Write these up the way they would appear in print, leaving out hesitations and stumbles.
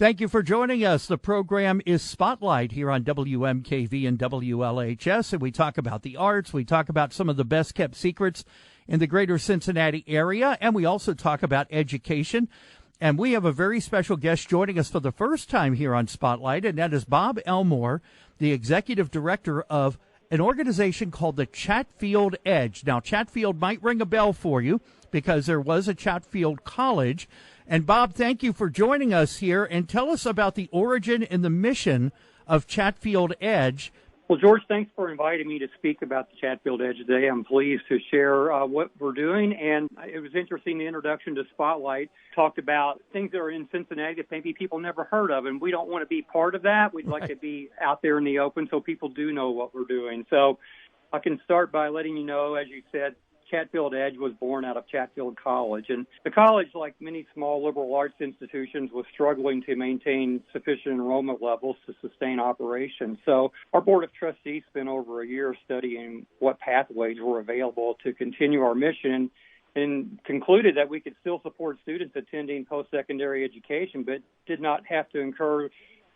Thank you for joining us. The program is Spotlight here on WMKV and WLHS, and we talk about the arts. We talk about some of the best-kept secrets in the greater Cincinnati area, and we also talk about education. And we have a very special guest joining us for the first time here on Spotlight, and that is Bob Elmore, the Executive Director of an organization called the Chatfield Edge. Now, Chatfield might ring a bell for you because there was a Chatfield College. And Bob, thank you for joining us here, and tell us about the origin and the mission of Chatfield Edge. Well, George, thanks for inviting me to speak about the Chatfield Edge today. I'm pleased to share what we're doing, and it was interesting, the introduction to Spotlight talked about things that are in Cincinnati that maybe people never heard of, and we don't want to be part of that. We'd like to be out there in the open so people do know what we're doing. So I can start by letting you know, as you said, Chatfield Edge was born out of Chatfield College. And the college, like many small liberal arts institutions, was struggling to maintain sufficient enrollment levels to sustain operations. So our Board of Trustees spent over a year studying what pathways were available to continue our mission and concluded that we could still support students attending post-secondary education, but did not have to incur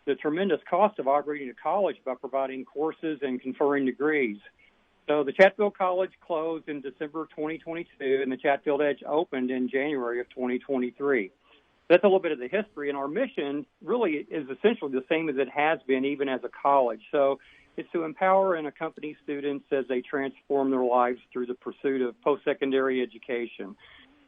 the tremendous cost of operating a college by providing courses and conferring degrees. So the Chatfield College closed in December 2022, and the Chatfield Edge opened in January of 2023. That's a little bit of the history, and our mission really is essentially the same as it has been, even as a college. So it's to empower and accompany students as they transform their lives through the pursuit of post-secondary education.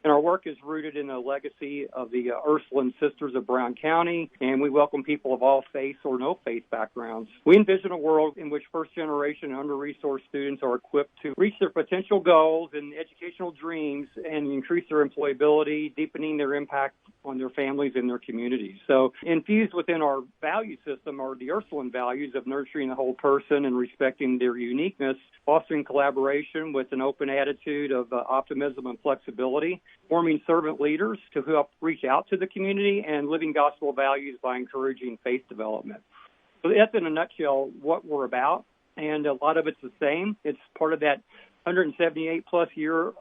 And our work is rooted in the legacy of the Ursuline Sisters of Brown County, and we welcome people of all faiths or no faith backgrounds. We envision a world in which first-generation under-resourced students are equipped to reach their potential goals and educational dreams and increase their employability, deepening their impact on their families and their communities. So infused within our value system are the Ursuline values of nurturing the whole person and respecting their uniqueness, fostering collaboration with an open attitude of optimism and flexibility, forming servant leaders to help reach out to the community, and living gospel values by encouraging faith development. So that's in a nutshell what we're about, and a lot of it's the same. It's part of that 178-plus year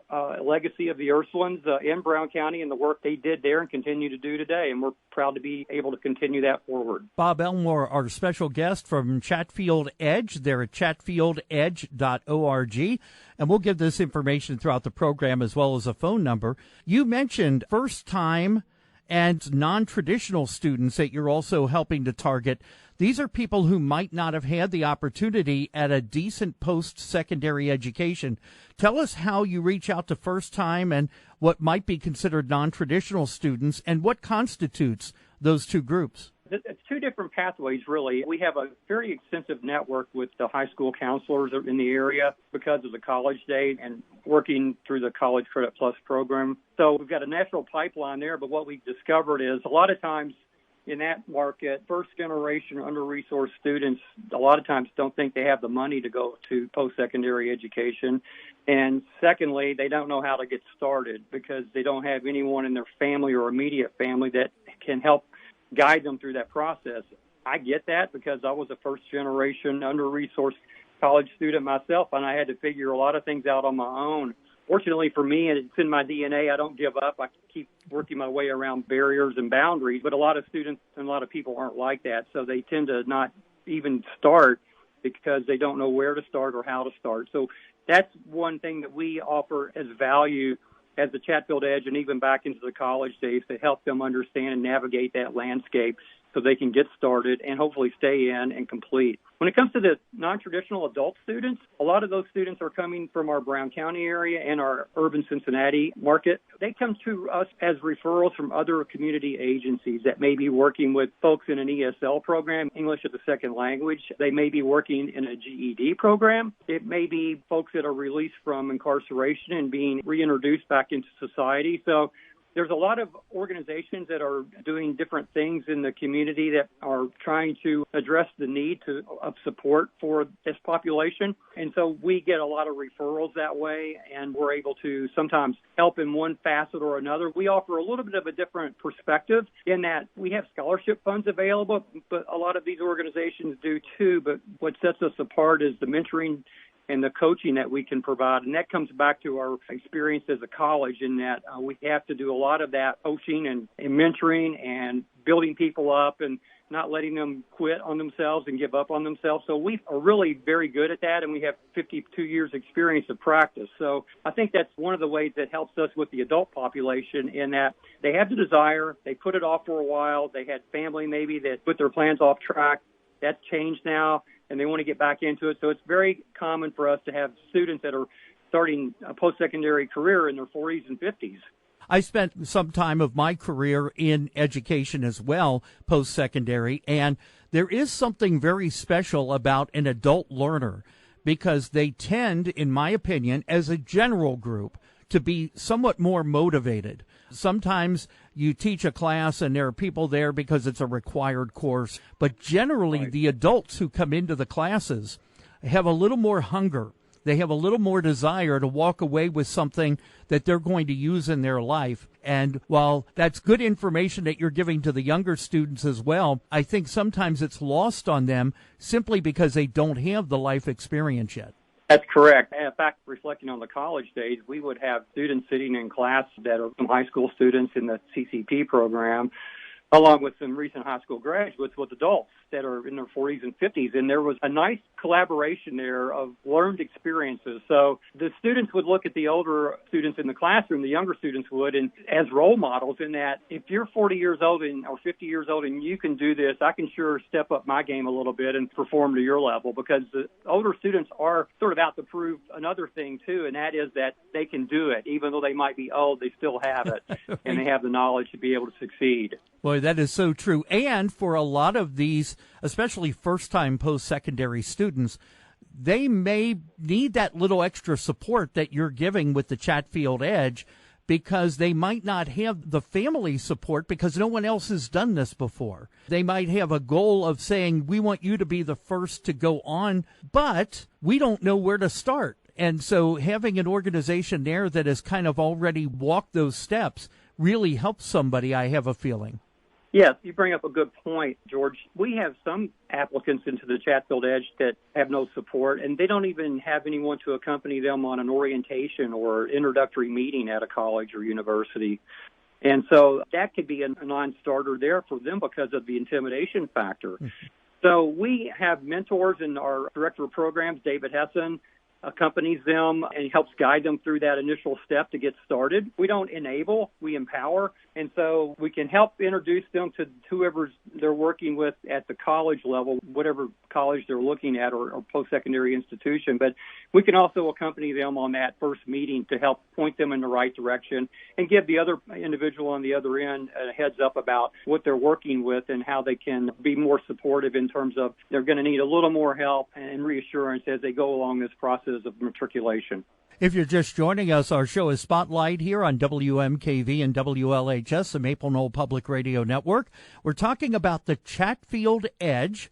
legacy of the Ursulines in Brown County and the work they did there and continue to do today, and we're proud to be able to continue that forward. Bob Elmore, our special guest from Chatfield Edge. They're at chatfieldedge.org, and we'll give this information throughout the program as well as a phone number. You mentioned first-time and non-traditional students that you're also helping to target. These are people who might not have had the opportunity at a decent post-secondary education. Tell us how you reach out to first-time and what might be considered non-traditional students, and what constitutes those two groups. It's two different pathways, really. We have a very extensive network with the high school counselors in the area because of the college days and working through the College Credit Plus program. So we've got a national pipeline there, but what we've discovered is a lot of times in that market, first-generation under-resourced students a lot of times don't think they have the money to go to post-secondary education. And secondly, they don't know how to get started because they don't have anyone in their family or immediate family that can help guide them through that process. I get that because I was a first-generation under-resourced college student myself, and I had to figure a lot of things out on my own. Fortunately for me, and it's in my DNA, I don't give up. I keep working my way around barriers and boundaries, but a lot of students and a lot of people aren't like that, so they tend to not even start because they don't know where to start or how to start. So that's one thing that we offer as value as the Chatfield Edge and even back into the college days to help them understand and navigate that landscape so they can get started and hopefully stay in and complete. When it comes to the non-traditional adult students, a lot of those students are coming from our Brown County area and our urban Cincinnati market. They come to us as referrals from other community agencies that may be working with folks in an ESL program, English as a second language. They may be working in a GED program. It may be folks that are released from incarceration and being reintroduced back into society. So there's a lot of organizations that are doing different things in the community that are trying to address the need of support for this population. And so we get a lot of referrals that way, and we're able to sometimes help in one facet or another. We offer a little bit of a different perspective in that we have scholarship funds available, but a lot of these organizations do too. But what sets us apart is the mentoring and the coaching that we can provide. And that comes back to our experience as a college in that we have to do a lot of that coaching and mentoring and building people up and not letting them quit on themselves and give up on themselves. So we are really very good at that, and we have 52 years experience of practice. So I think that's one of the ways that helps us with the adult population in that they have the desire, they put it off for a while, they had family maybe that put their plans off track. That's changed now, and they want to get back into it. So it's very common for us to have students that are starting a post-secondary career in their 40s and 50s. I spent some time of my career in education as well, post-secondary, and there is something very special about an adult learner because they tend, in my opinion, as a general group, to be somewhat more motivated. Sometimes you teach a class and there are people there because it's a required course, but generally Right. the adults who come into the classes have a little more hunger. They have a little more desire to walk away with something that they're going to use in their life. And while that's good information that you're giving to the younger students as well, I think sometimes it's lost on them simply because they don't have the life experience yet. That's correct. In fact, reflecting on the college days, we would have students sitting in class that are some high school students in the CCP program, along with some recent high school graduates with adults that are in their 40s and 50s. And there was a nice collaboration there of learned experiences. So the students would look at the older students in the classroom, the younger students would, and as role models in that if you're 40 years old or 50 years old and you can do this, I can sure step up my game a little bit and perform to your level, because the older students are sort of out to prove another thing too, and that is that they can do it. Even though they might be old, they still have it, and they have the knowledge to be able to succeed. Boy, that is so true. And for a lot of these, especially first-time post-secondary students, they may need that little extra support that you're giving with the Chatfield Edge because they might not have the family support because no one else has done this before. They might have a goal of saying, we want you to be the first to go on, but we don't know where to start. And so having an organization there that has kind of already walked those steps really helps somebody, I have a feeling. Yes, you bring up a good point, George. We have some applicants into the Chatfield Edge that have no support, and they don't even have anyone to accompany them on an orientation or introductory meeting at a college or university. And so that could be a non-starter there for them because of the intimidation factor. So we have mentors, and our director of programs, David Hessen, accompanies them and helps guide them through that initial step to get started. We don't enable, we empower. And so we can help introduce them to whoever they're working with at the college level, whatever college they're looking at or post-secondary institution. But we can also accompany them on that first meeting to help point them in the right direction and give the other individual on the other end a heads up about what they're working with and how they can be more supportive in terms of they're going to need a little more help and reassurance as they go along this process of matriculation. If you're just joining us, our show is Spotlight here on WMKV and WLHS, the Maple Knoll Public Radio Network. We're talking about the Chatfield Edge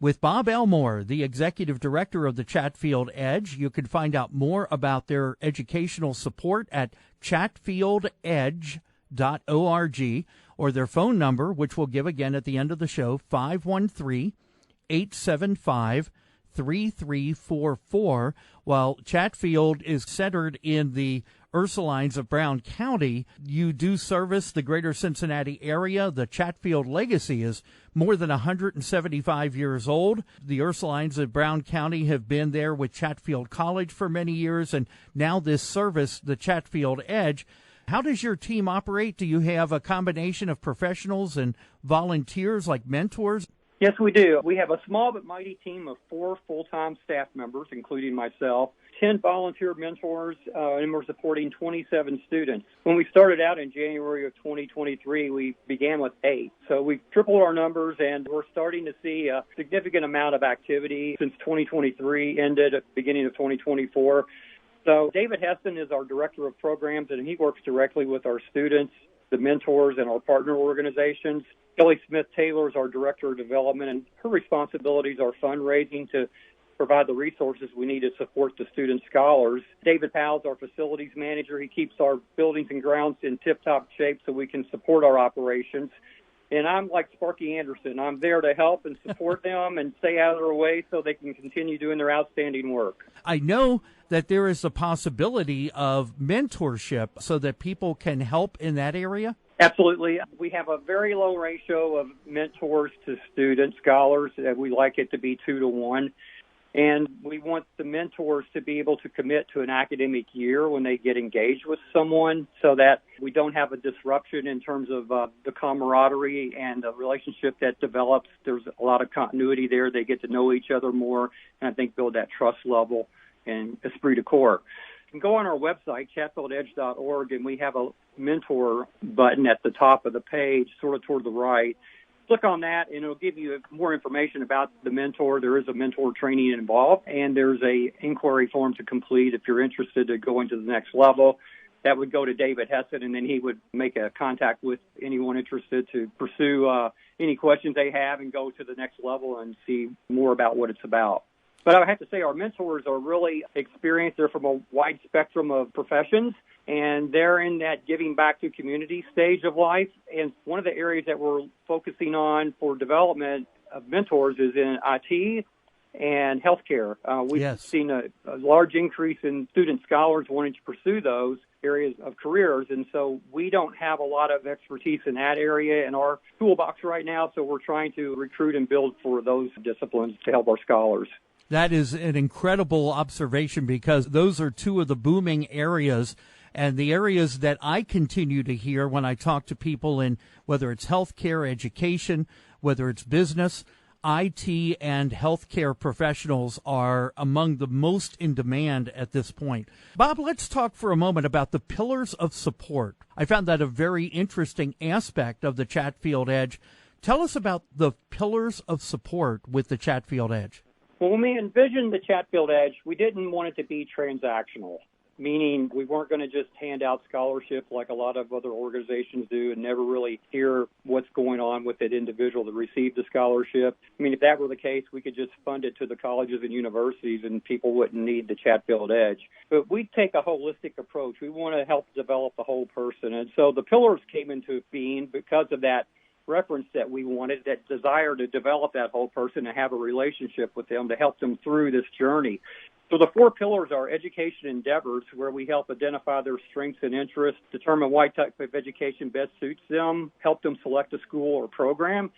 with Bob Elmore, the Executive Director of the Chatfield Edge. You can find out more about their educational support at chatfieldedge.org or their phone number, which we'll give again at the end of the show, 513-875-3344. While Chatfield is centered in the Ursulines of Brown County, you do service the greater Cincinnati area. The Chatfield legacy is more than 175 years old. The Ursulines of Brown County have been there with Chatfield College for many years, and now this service, the Chatfield Edge. How does your team operate? Do you have a combination of professionals and volunteers like mentors? Yes, we do. We have a small but mighty team of 4 full-time staff members, including myself, 10 volunteer mentors, and we're supporting 27 students. When we started out in January of 2023, we began with 8. So we've tripled our numbers, and we're starting to see a significant amount of activity since 2023 ended at the beginning of 2024. So David Heston is our Director of Programs, and he works directly with our students, the mentors, and our partner organizations. Kelly Smith-Taylor is our Director of Development, and her responsibilities are fundraising to provide the resources we need to support the student scholars. David Powell's our Facilities Manager. He keeps our buildings and grounds in tip-top shape so we can support our operations. And I'm like Sparky Anderson. I'm there to help and support them and stay out of their way so they can continue doing their outstanding work. I know that there is a possibility of mentorship so that people can help in that area. Absolutely. We have a very low ratio of mentors to student scholars. We like it to be 2 to 1. And we want the mentors to be able to commit to an academic year when they get engaged with someone so that we don't have a disruption in terms of the camaraderie and the relationship that develops. There's a lot of continuity there. They get to know each other more and I think build that trust level and esprit de corps. You can go on our website, chatfieldedge.org, and we have a mentor button at the top of the page, sort of toward the right. Click on that, and it'll give you more information about the mentor. There is a mentor training involved, and there's a inquiry form to complete if you're interested to go into the next level. That would go to David Hesson, and then he would make a contact with anyone interested to pursue any questions they have and go to the next level and see more about what it's about. But I have to say our mentors are really experienced. They're from a wide spectrum of professions, and they're in that giving back to community stage of life. And one of the areas that we're focusing on for development of mentors is in IT and healthcare. We've seen a large increase in student scholars wanting to pursue those areas of careers, and so we don't have a lot of expertise in that area in our toolbox right now, so we're trying to recruit and build for those disciplines to help our scholars. That is an incredible observation because those are two of the booming areas and the areas that I continue to hear when I talk to people in whether it's healthcare, education, whether it's business. IT and healthcare professionals are among the most in demand at this point. Bob, let's talk for a moment about the pillars of support. I found that a very interesting aspect of the Chatfield Edge. Tell us about the pillars of support with the Chatfield Edge. Well, when we envisioned the Chatfield Edge, we didn't want it to be transactional, meaning we weren't going to just hand out scholarships like a lot of other organizations do and never really hear what's going on with that individual that received the scholarship. I mean, if that were the case, we could just fund it to the colleges and universities and people wouldn't need the Chatfield Edge. But we take a holistic approach. We want to help develop the whole person. And so the pillars came into being because of that reference that we wanted, that desire to develop that whole person and have a relationship with them to help them through this journey. So the 4 pillars are education endeavors, where we help identify their strengths and interests, determine what type of education best suits them, help them select a school or program,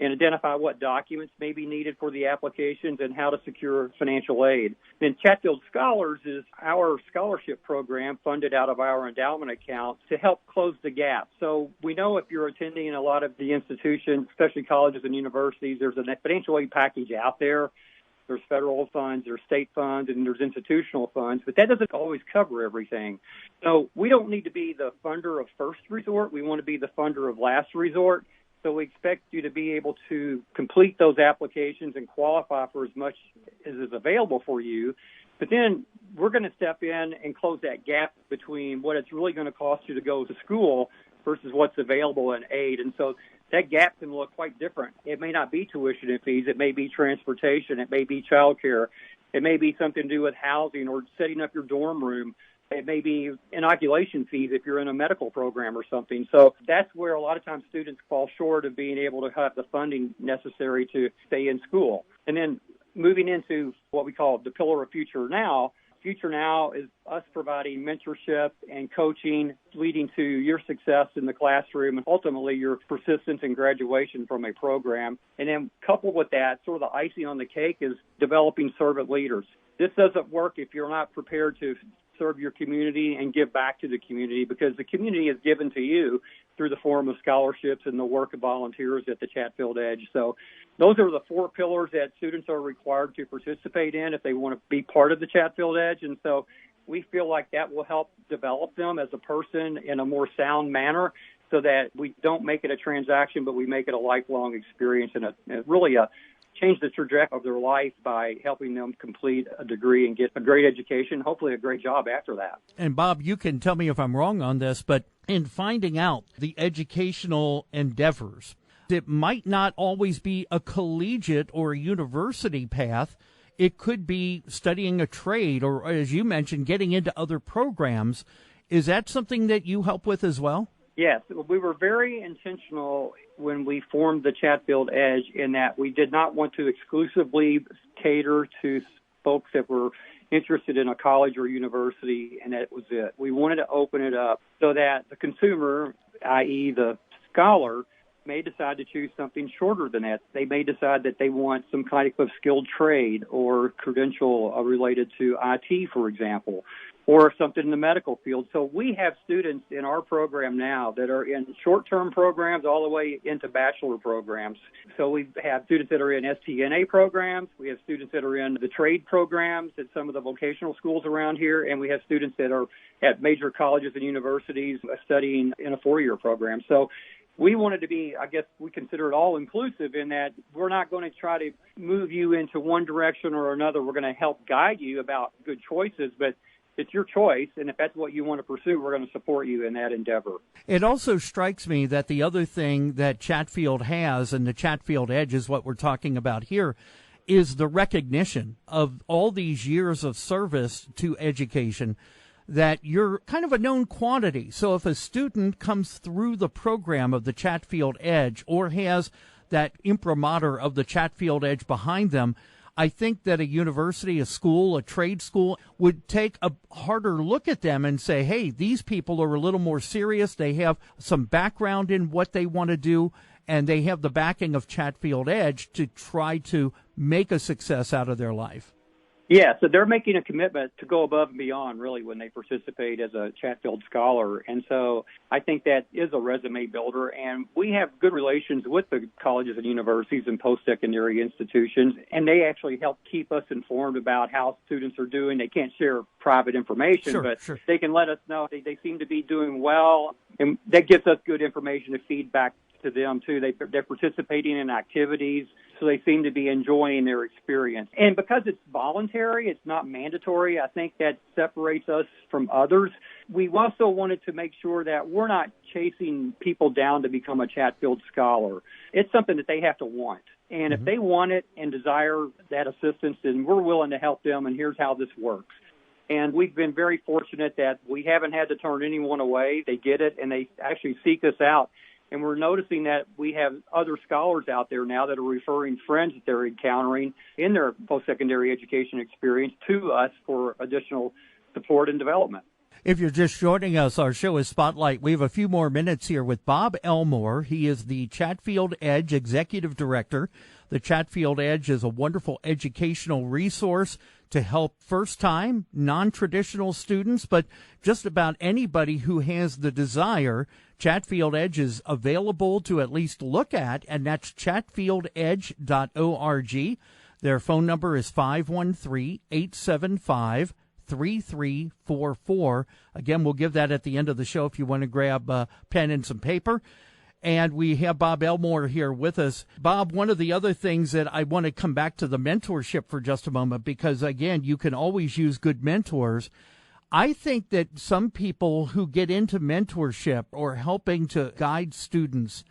and identify what documents may be needed for the applications and how to secure financial aid. Then Chatfield Scholars is our scholarship program funded out of our endowment account to help close the gap. So we know if you're attending a lot of the institutions, especially colleges and universities, there's a financial aid package out there. There's federal funds, there's state funds, and there's institutional funds, but that doesn't always cover everything. So we don't need to be the funder of first resort. We want to be the funder of last resort. So we expect you to be able to complete those applications and qualify for as much as is available for you. But then we're going to step in and close that gap between what it's really going to cost you to go to school versus what's available in aid. And so that gap can look quite different. It may not be tuition and fees. It may be transportation. It may be childcare. It may be something to do with housing or setting up your dorm room. It may be inoculation fees if you're in a medical program or something. So that's where a lot of times students fall short of being able to have the funding necessary to stay in school. And then moving into what we call the pillar of Future Now. Future Now is us providing mentorship and coaching leading to your success in the classroom and ultimately your persistence and graduation from a program. And then coupled with that, sort of the icing on the cake is developing servant leaders. This doesn't work if you're not prepared to serve your community and give back to the community, because the community is given to you through the form of scholarships and the work of volunteers at the Chatfield Edge. So those are the 4 pillars that students are required to participate in if they want to be part of the Chatfield Edge. And so we feel like that will help develop them as a person in a more sound manner so that we don't make it a transaction, but we make it a lifelong experience and really change the trajectory of their life by helping them complete a degree and get a great education, hopefully a great job after that. And Bob, you can tell me if I'm wrong on this, but in finding out the educational endeavors, it might not always be a collegiate or a university path. It could be studying a trade or, as you mentioned, getting into other programs. Is that something that you help with as well? Yes, we were very intentional when we formed the Chatfield Edge in that we did not want to exclusively cater to folks that were interested in a college or university, and that was it. We wanted to open it up so that the consumer, i.e. the scholar, may decide to choose something shorter than that. They may decide that they want some kind of skilled trade or credential related to IT, for example, or something in the medical field. So we have students in our program now that are in short-term programs all the way into bachelor programs. So we have students that are in STNA programs. We have students that are in the trade programs at some of the vocational schools around here. And we have students that are at major colleges and universities studying in a four-year program. So we wanted to be, I guess we consider it all-inclusive in that we're not going to try to move you into one direction or another. We're going to help guide you about good choices, but it's your choice, and if that's what you want to pursue, we're going to support you in that endeavor. It also strikes me that the other thing that Chatfield has, and the Chatfield Edge is what we're talking about here, is the recognition of all these years of service to education, that you're kind of a known quantity. So if a student comes through the program of the Chatfield Edge or has that imprimatur of the Chatfield Edge behind them, I think that a university, a school, a trade school would take a harder look at them and say, hey, these people are a little more serious. They have some background in what they want to do, and they have the backing of Chatfield Edge to try to make a success out of their life. Yeah, so they're making a commitment to go above and beyond, really, when they participate as a Chatfield Scholar. And so I think that is a resume builder. And we have good relations with the colleges and universities and post-secondary institutions, and they actually help keep us informed about how students are doing. They can't share private information, but they can let us know they seem to be doing well, and that gives us good information to feed back to them, too. They're participating in activities, so they seem to be enjoying their experience. And because it's voluntary, it's not mandatory, I think that separates us from others. We also wanted to make sure that we're not chasing people down to become a Chatfield Scholar. It's something that they have to want. And if they want it and desire that assistance, then we're willing to help them, and here's how this works. And we've been very fortunate that we haven't had to turn anyone away. They get it, and they actually seek us out. And we're noticing that we have other scholars out there now that are referring friends that they're encountering in their post-secondary education experience to us for additional support and development. If you're just joining us, our show is Spotlight. We have a few more minutes here with Bob Elmore. He is the Chatfield Edge Executive Director. The Chatfield Edge is a wonderful educational resource to help first-time, non-traditional students, but just about anybody who has the desire. Chatfield Edge is available to at least look at, and that's chatfieldedge.org. Their phone number is 513-875-3344. Again, we'll give that at the end of the show if you want to grab a pen and some paper. And we have Bob Elmore here with us. Bob, one of the other things that I want to come back to the mentorship for just a moment, because, again, you can always use good mentors. I think that some people who get into mentorship or helping to guide students,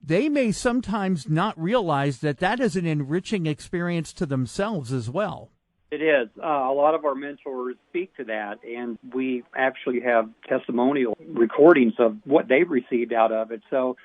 they may sometimes not realize that that is an enriching experience to themselves as well. It is. A lot of our mentors speak to that, and we actually have testimonial recordings of what they've received out of it. So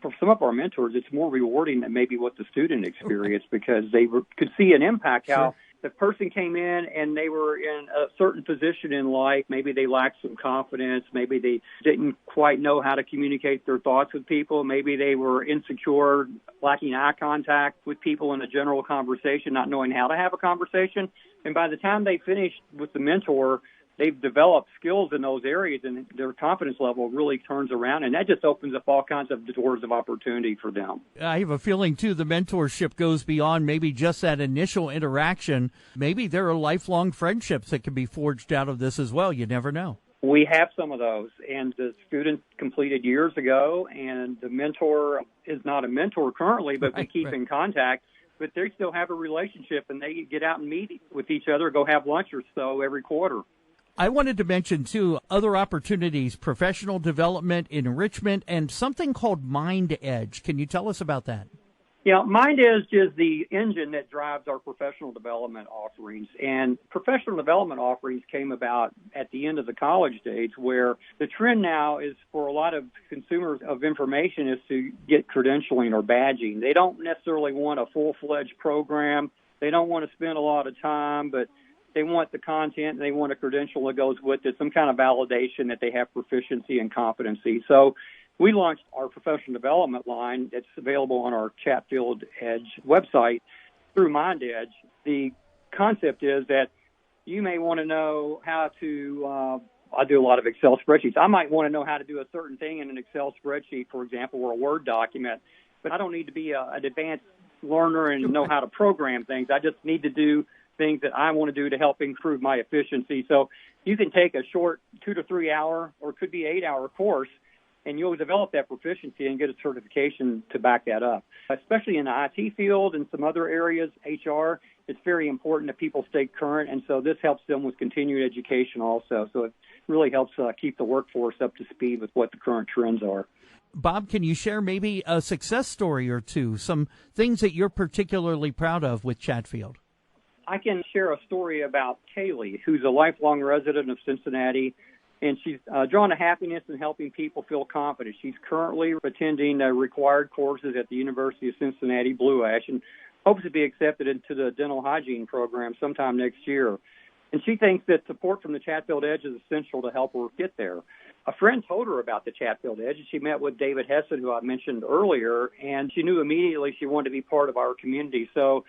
for some of our mentors, it's more rewarding than maybe what the student experienced because they could see an impact, how the person came in and they were in a certain position in life. Maybe they lacked some confidence. Maybe they didn't quite know how to communicate their thoughts with people. Maybe they were insecure, lacking eye contact with people in a general conversation, not knowing how to have a conversation. And by the time they finished with the mentor, they've developed skills in those areas, and their confidence level really turns around, and that just opens up all kinds of doors of opportunity for them. I have a feeling, too, the mentorship goes beyond maybe just that initial interaction. Maybe there are lifelong friendships that can be forged out of this as well. You never know. We have some of those, and the student completed years ago, and the mentor is not a mentor currently, but we keep in contact. But they still have a relationship, and they get out and meet with each other, go have lunch or so every quarter. I wanted to mention, too, other opportunities, professional development, enrichment, and something called Mind Edge. Can you tell us about that? Yeah, MindEdge is the engine that drives our professional development offerings. And professional development offerings came about at the end of the college days, where the trend now is for a lot of consumers of information is to get credentialing or badging. They don't necessarily want a full-fledged program. They don't want to spend a lot of time, but they want the content and they want a credential that goes with it, some kind of validation that they have proficiency and competency. So we launched our professional development line that's available on our Chatfield Edge website through MindEdge. The concept is that you may want to know how to, I do a lot of Excel spreadsheets. I might want to know how to do a certain thing in an Excel spreadsheet, for example, or a Word document, but I don't need to be an advanced learner and know how to program things. I just need to do things that I want to do to help improve my efficiency. So you can take a short 2 to 3 hour or it could be 8-hour course, and you'll develop that proficiency and get a certification to back that up. Especially in the IT field and some other areas, HR, it's very important that people stay current, and so this helps them with continued education also. So it really helps keep the workforce up to speed with what the current trends are. Bob, can you share maybe a success story or two, some things that you're particularly proud of with Chatfield? I can share a story about Kaylee, who's a lifelong resident of Cincinnati, and she's drawn to happiness in helping people feel confident. She's currently attending required courses at the University of Cincinnati Blue Ash and hopes to be accepted into the dental hygiene program sometime next year. And she thinks that support from the Chatfield Edge is essential to help her get there. A friend told her about the Chatfield Edge, and she met with David Hessen, who I mentioned earlier, and she knew immediately she wanted to be part of our community. So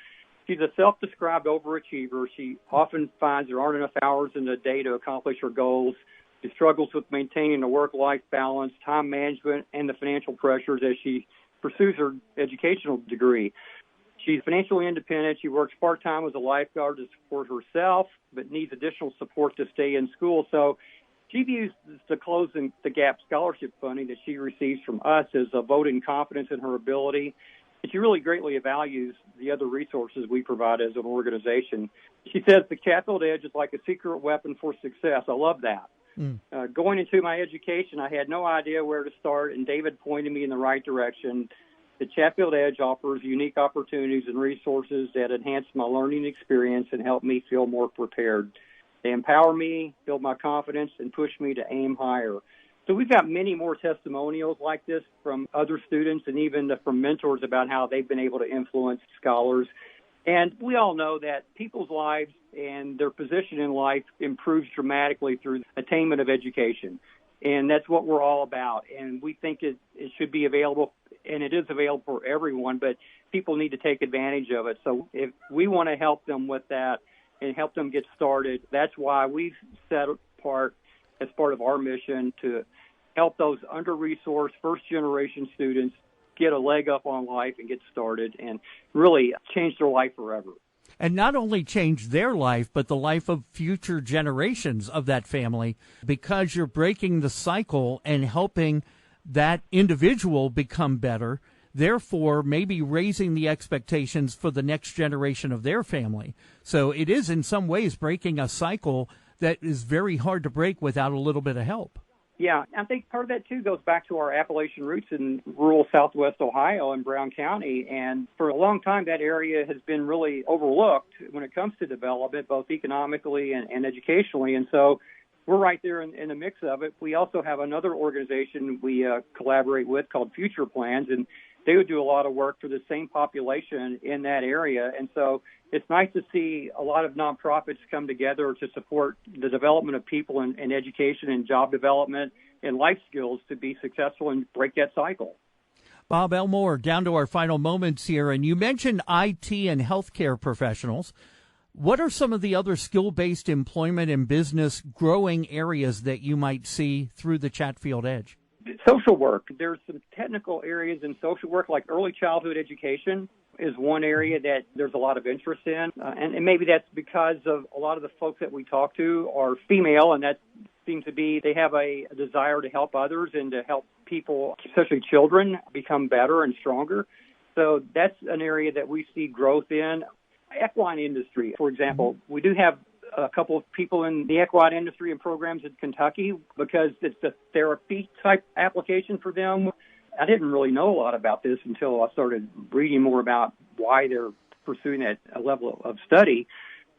she's a self-described overachiever. She often finds there aren't enough hours in the day to accomplish her goals. She struggles with maintaining a work-life balance, time management, and the financial pressures as she pursues her educational degree. She's financially independent. She works part-time as a lifeguard to support herself, but needs additional support to stay in school. So she views the Closing the Gap scholarship funding that she receives from us as a vote in confidence in her ability. And she really greatly values the other resources we provide as an organization. She says the Chatfield Edge is like a secret weapon for success. I love that. Going into my education, I had no idea where to start, and David pointed me in the right direction. The Chatfield Edge offers unique opportunities and resources that enhance my learning experience and help me feel more prepared. They empower me, build my confidence, and push me to aim higher. So we've got many more testimonials like this from other students and even from mentors about how they've been able to influence scholars. And we all know that people's lives and their position in life improves dramatically through attainment of education. And that's what we're all about. And we think it should be available, and it is available for everyone, but people need to take advantage of it. So if we want to help them with that and help them get started, that's why we've set apart as part of our mission to help those under-resourced first-generation students get a leg up on life and get started and really change their life forever. And not only change their life, but the life of future generations of that family, because you're breaking the cycle and helping that individual become better, therefore maybe raising the expectations for the next generation of their family. So it is in some ways breaking a cycle that is very hard to break without a little bit of help. Yeah, I think part of that, too, goes back to our Appalachian roots in rural southwest Ohio and Brown County. And for a long time, that area has been really overlooked when it comes to development, both economically and educationally. And so we're right there in the mix of it. We also have another organization we collaborate with called Future Plans, and they would do a lot of work for the same population in that area. And so it's nice to see a lot of nonprofits come together to support the development of people in education and job development and life skills to be successful and break that cycle. Bob Elmore, down to our final moments here, and you mentioned IT and healthcare professionals. What are some of the other skill-based employment and business growing areas that you might see through the Chatfield Edge? Social work. There's some technical areas in social work, like early childhood education is one area that there's a lot of interest in. And maybe that's because of a lot of the folks that we talk to are female, and that seems to be they have a desire to help others and to help people, especially children, become better and stronger. So that's an area that we see growth in. Equine industry, for example, we do have a couple of people in the equine industry and programs in Kentucky because it's a therapy type application for them. I didn't really know a lot about this until I started reading more about why they're pursuing that level of study.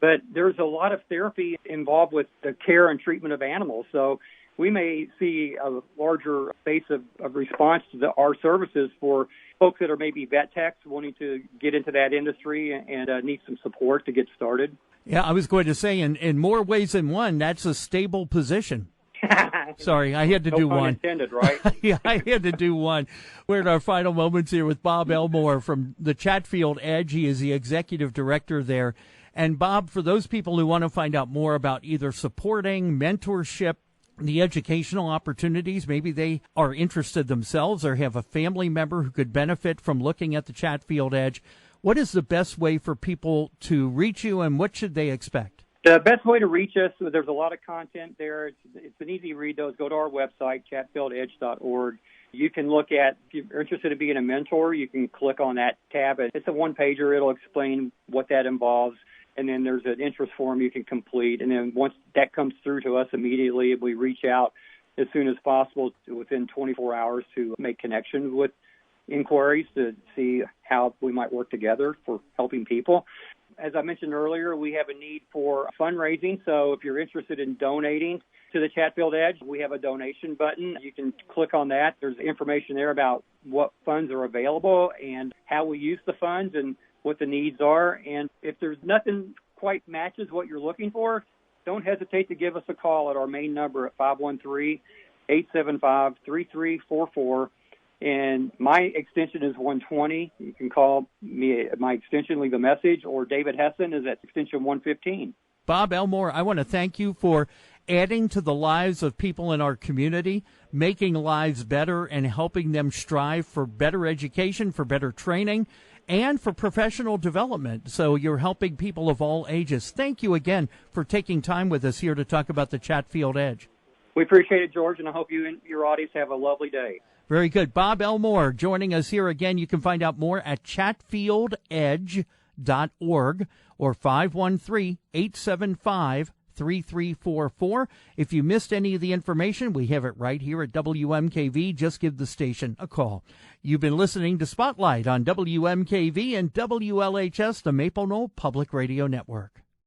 But there's a lot of therapy involved with the care and treatment of animals. So we may see a larger base of response to our services for folks that are maybe vet techs wanting to get into that industry and need some support to get started. Yeah, I was going to say, in more ways than one, that's a stable position. Sorry, I had to do No pun one. intended, right? Yeah, I had to do one. We're in our final moments here with Bob Elmore from the Chatfield Edge. He is the executive director there. And Bob, for those people who want to find out more about either supporting, mentorship, the educational opportunities, maybe they are interested themselves or have a family member who could benefit from looking at the Chatfield Edge, what is the best way for people to reach you, and what should they expect? The best way to reach us, there's a lot of content there. It's an easy read, though. Go to our website, chatfieldedge.org. You can look at, if you're interested in being a mentor, you can click on that tab. It's a one-pager. It'll explain what that involves. And then there's an interest form you can complete. And then once that comes through to us immediately, we reach out as soon as possible within 24 hours to make connections with inquiries to see how we might work together for helping people. As I mentioned earlier, we have a need for fundraising. So if you're interested in donating to the Chatfield Edge, we have a donation button. You can click on that. There's information there about what funds are available and how we use the funds and what the needs are. And if there's nothing quite matches what you're looking for, don't hesitate to give us a call at our main number at 513-875-3344. And my extension is 120. You can call me at my extension, leave a message, or David Hessen is at extension 115. Bob Elmore, I want to thank you for adding to the lives of people in our community, making lives better and helping them strive for better education, for better training, and for professional development. So you're helping people of all ages. Thank you again for taking time with us here to talk about the Chatfield Edge. We appreciate it, George, and I hope you and your audience have a lovely day. Very good. Bob Elmore joining us here again. You can find out more at chatfieldedge.org or 513-875-3344. If you missed any of the information, we have it right here at WMKV. Just give the station a call. You've been listening to Spotlight on WMKV and WLHS, the Maple Knoll Public Radio Network.